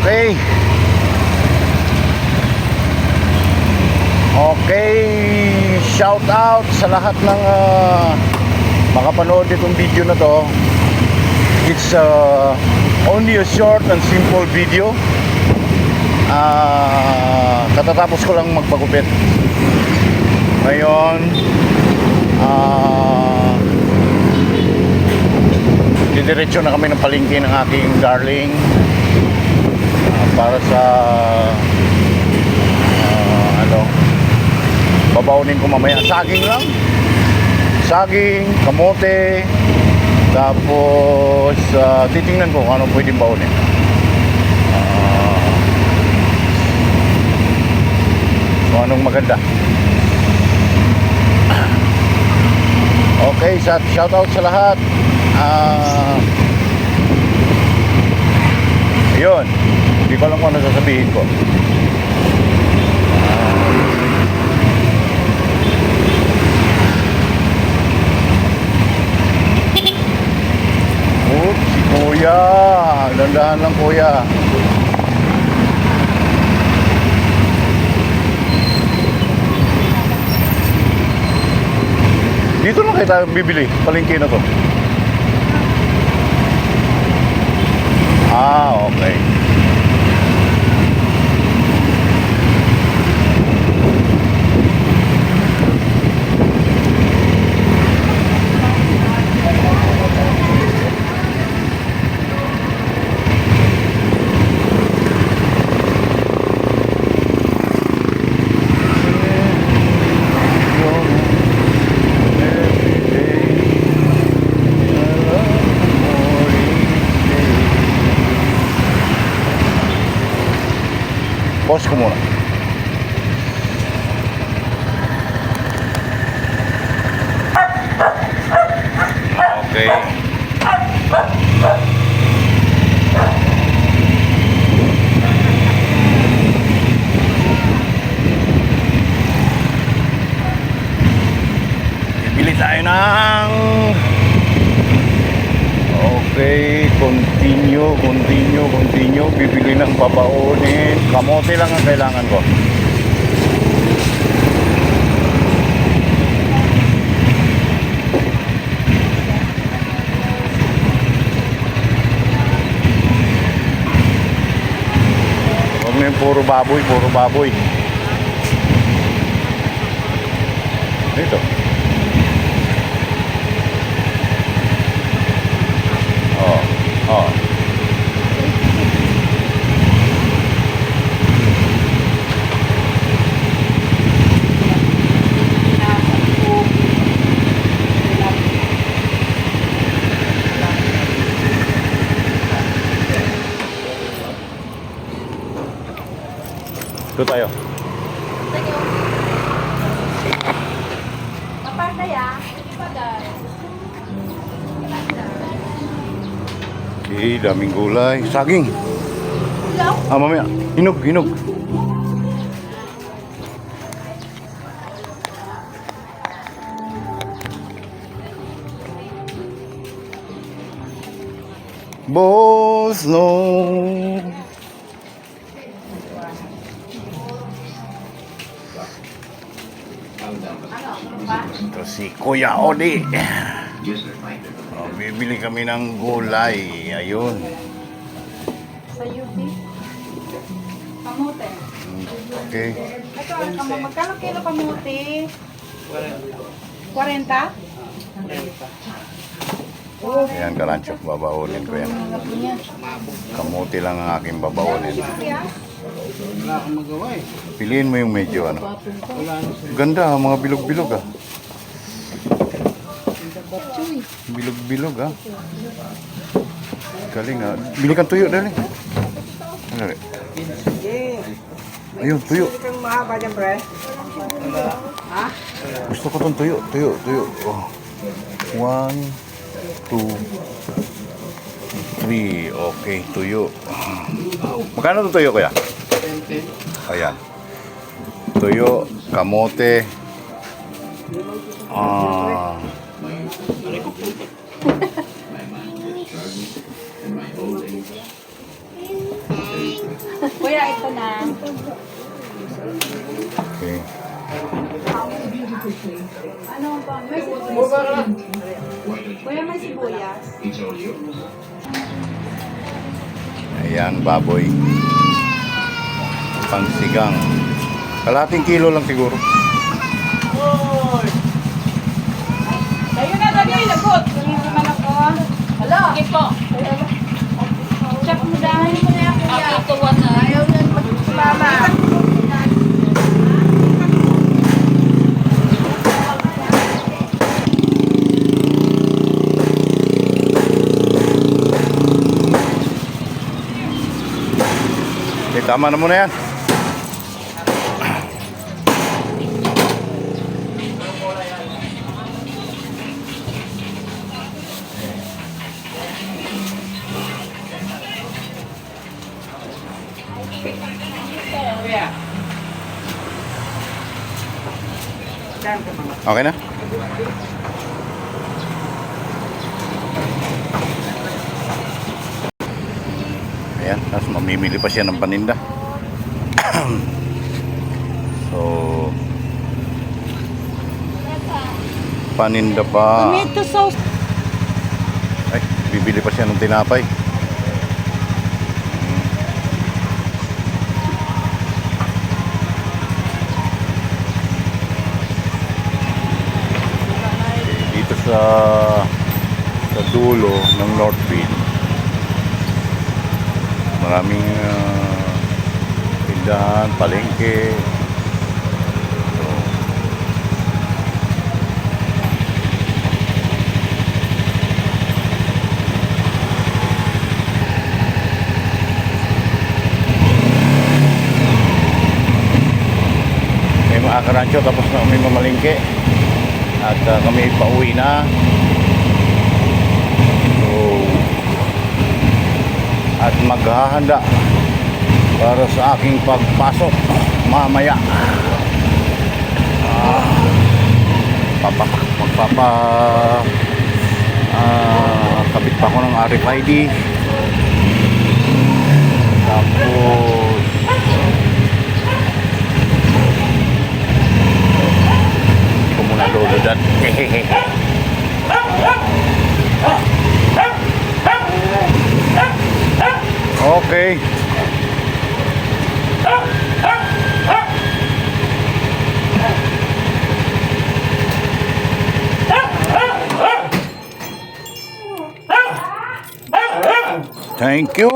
Okay. Okay, shout out sa lahat ng makapanood itong video na to. It's only a short and simple video. Katatapos ko lang magpagupit. Ngayon, didiretso na kami ng palengke ng aking darling para sa babaunin ko mamaya. Saging lang, saging, kamote, tapos titingnan ko kung ano pwedeng baunin. Kung anong maganda. Okay, shout out sa lahat. Ayun, hindi ko alam kung ano sasabihin ko. Si Kuya, dandahan lang Kuya. Dito lang kayo tayo bibili, palengke na to. Okay. Pause ko muna. Okay. Bibili tayo ng continue. Bibili ng babaunin. Kamote lang ang kailangan ko. Huwag na yung puro baboy. Dito. Oh. Ito tayo. Aparta ya, hindi pa dahil. Okay, daming gulay. Saging. Mamaya. Hinog. Boss, no. Ito si Kuya Odi. Bibili kami ng gulay. Ayun. Sa UP. Kamote. Okay. Ito, magkano kilo kamote? 40? Ayan, kalanchok. Babaunin ko yan. Kamuti lang ang aking babaunin. Wala akong magawa eh. Piliin mo yung medyo Ganda, mga bilog-bilog Bilog-bilog Galing Bili kang tuyo, dali. Dali. Ayun, tuyo. Kang mahaba dyan, pre? Ha? Gusto ko tong tuyo. Oh. 1, 2, 3. Okay, tuyo. Magkano to tuyo, kuya? 20. Ayan. Tuyo, kamote. Kuya, ito na. Okay. Ano pa? May sibuyas. Kuya, may sibuyas. Ayan, baboy. Pangsigang. Kalating kilo lang siguro. Tayo na, dali. Lagot. Hindi naman ako. Hala. Sige po. Check mo dahil mo na yan, kuya. Ito, na. Ayaw na. Mama. Okay, tama na muna yan. Okay na? Ayan, tapos mamimili pa siya ng paninda. So, paninda pa. Tomato sauce. Ay, bibili pa siya ng tinapay. Dito sa dulo ng Northfield, maraming tindahan, palengke. So, may mga karancho, tapos na kami mamalingke at kami pauwi na. So, at maghahanda para sa aking pagpasok mamaya. Kabit pa ako ng RFID, tapos hindi ko muna luludan. Okay. Thank you.